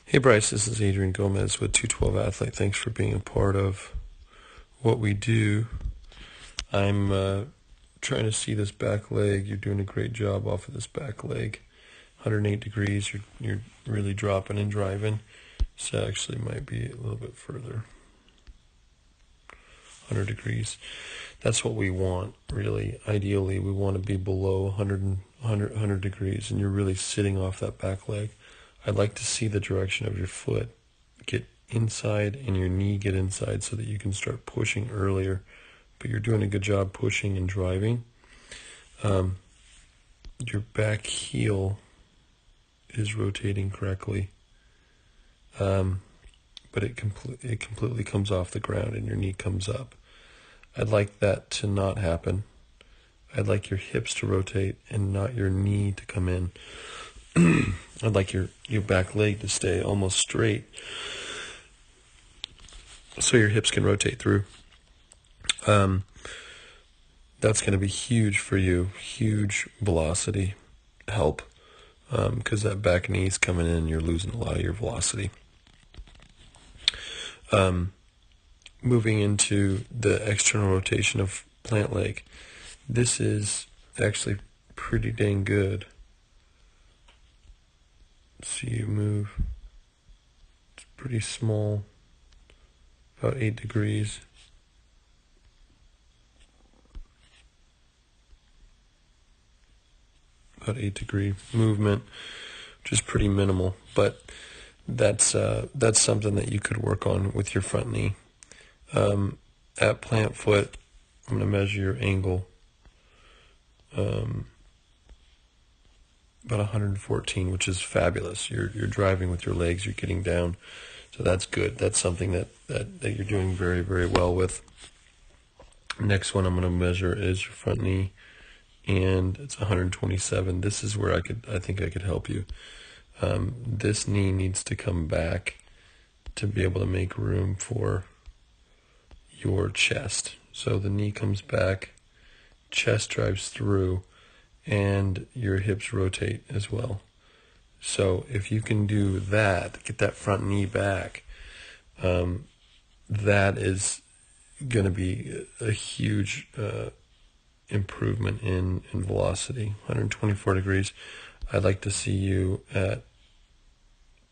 Hey Bryce, this is Adrian Gomez with 212 Athlete. Thanks for being a part of what we do. I'm trying to see this back leg. You're doing a great job off of this back leg. 108 degrees. You're really dropping and driving. So actually might be a little bit further. 100 degrees. That's what we want, really. Ideally, we want to be below 100 degrees, and you're really sitting off that back leg. I'd like to see the direction of your foot get inside and your knee get inside so that you can start pushing earlier. But you're doing a good job pushing and driving. Your back heel is rotating correctly. But it completely comes off the ground and your knee comes up. I'd like that to not happen. I'd like your hips to rotate and not your knee to come in. I'd like your back leg to stay almost straight so your hips can rotate through. That's going to be huge for you, huge velocity help, because that back knee's coming in and you're losing a lot of your velocity. Moving into the external rotation of plant leg, this is actually pretty dang good. See you move. It's pretty small, about 8 degrees. About 8-degree movement, which is pretty minimal, but that's something that you could work on with your front knee. At plant foot, I'm going to measure your angle. About 114, which is fabulous. You're driving with your legs, you're getting down, so that's good. That's something that you're doing very, very well with. Next one I'm going to measure is your front knee, and it's 127. This is where I think I could help you. This knee needs to come back to be able to make room for your chest. So the knee comes back, chest drives through, and your hips rotate as well. So if you can do that, get that front knee back, that is going to be a huge improvement in velocity. 124 degrees. I'd like to see you at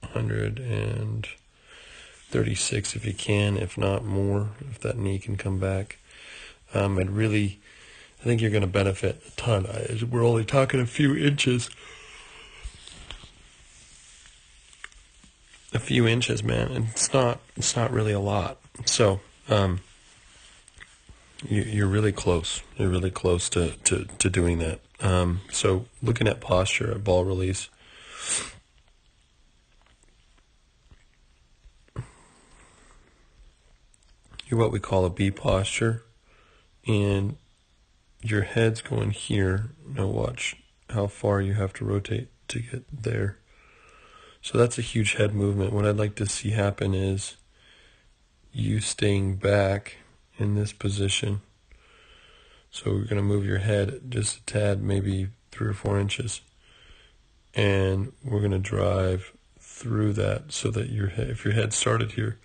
136 if you can, if not more, if that knee can come back. I think you're going to benefit a ton. We're only talking a few inches. A few inches, man, and it's not really a lot. So you're really close. You're really close to doing that. So looking at posture, at ball release, you're what we call a B posture, and your head's going here. Now watch how far you have to rotate to get there. So that's a huge head movement. What I'd like to see happen is you staying back in this position. So we're going to move your head just a tad, maybe 3 or 4 inches. And we're going to drive through that so that if your head started here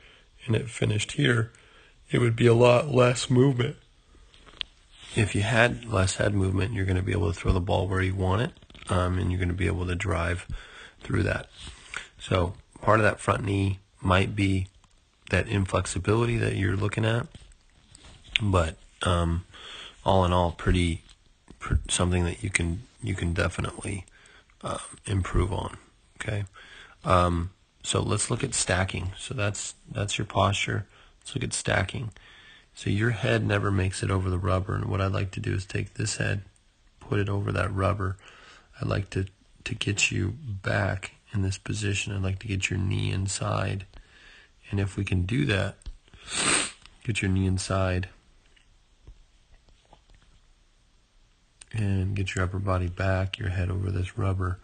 and it finished here, it would be a lot less movement. If you had less head movement, you're going to be able to throw the ball where you want it, and you're going to be able to drive through that. So part of that front knee might be that inflexibility that you're looking at, but all in all, something that you can definitely improve on. Okay, so let's look at stacking. So that's your posture. Let's look at stacking. So your head never makes it over the rubber, and what I'd like to do is take this head, put it over that rubber. I'd like to get you back in this position. I'd like to get your knee inside, and if we can do that, get your knee inside and get your upper body back, your head over this rubber,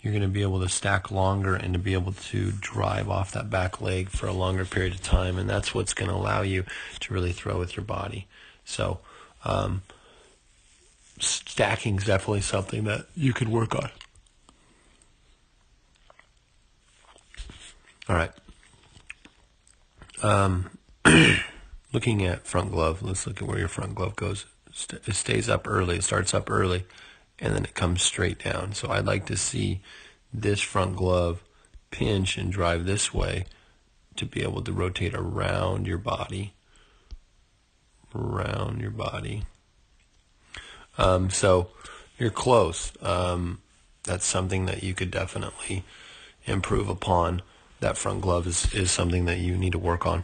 you're going to be able to stack longer and to be able to drive off that back leg for a longer period of time, and that's what's going to allow you to really throw with your body. So stacking is definitely something that you could work on. All right. Looking at front glove, let's look at where your front glove goes. It stays up early, it starts up early, and then it comes straight down. So I'd like to see this front glove pinch and drive this way to be able to rotate around your body. So you're close. That's something that you could definitely improve upon. That front glove is something that you need to work on.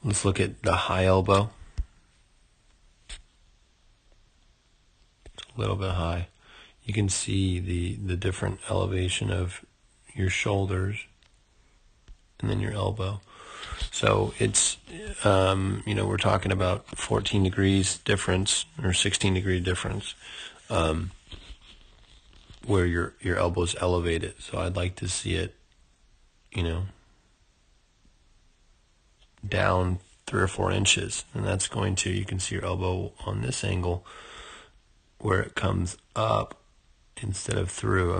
Let's look at the high elbow. It's a little bit high. You can see the different elevation of your shoulders and then your elbow. So it's, we're talking about 14 degrees difference or 16 degree difference where your elbow's elevated. So I'd like to see it, down 3 or 4 inches. And that's going to, you can see your elbow on this angle where it comes up instead of through.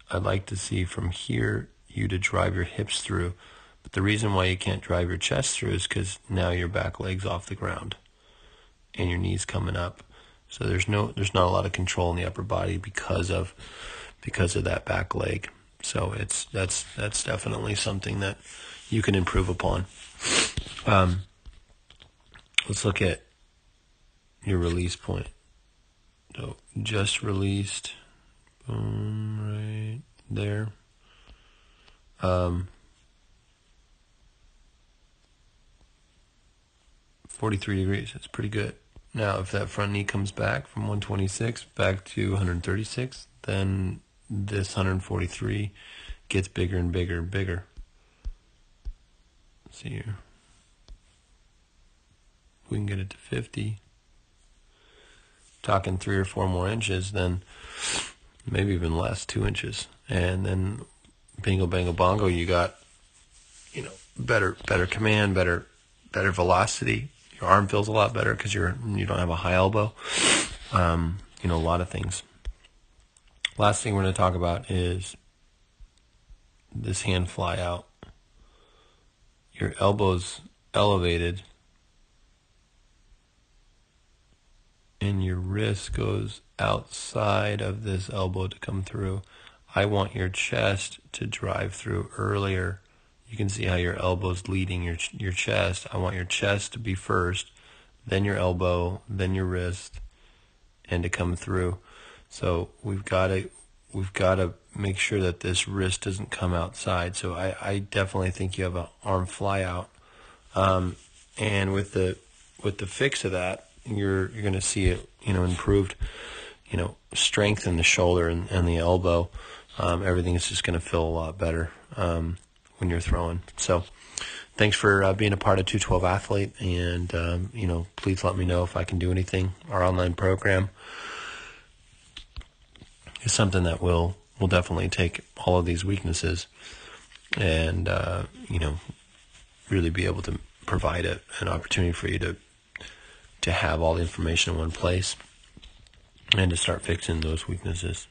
I'd like to see from here you to drive your hips through. But the reason why you can't drive your chest through is because now your back leg's off the ground and your knee's coming up. So there's not a lot of control in the upper body because of that back leg. So that's definitely something that you can improve upon. Let's look at your release point. So just released, boom, right there. 43 degrees, that's pretty good. Now, if that front knee comes back from 126 back to 136, then this 143 gets bigger and bigger and bigger. Let's see here. We can get it to 50. Talking 3 or 4 more inches, then maybe even less, 2 inches. And then bingo, bango, bongo, you got, better command, better velocity. Your arm feels a lot better because you don't have a high elbow. A lot of things. Last thing we're going to talk about is this hand fly out. Your elbow's elevated and your wrist goes outside of this elbow to come through. I want your chest to drive through earlier. You can see how your elbow's leading your chest. I want your chest to be first, then your elbow, then your wrist, and to come through. So we've got to make sure that this wrist doesn't come outside. So I definitely think you have an arm fly out. And with the fix of that, you're going to see it, improved, strength in the shoulder and the elbow. Everything is just going to feel a lot better when you're throwing. So thanks for being a part of 212 Athlete, and please let me know if I can do anything. Our online program is something that will definitely take all of these weaknesses and really be able to provide an opportunity for you to have all the information in one place and to start fixing those weaknesses.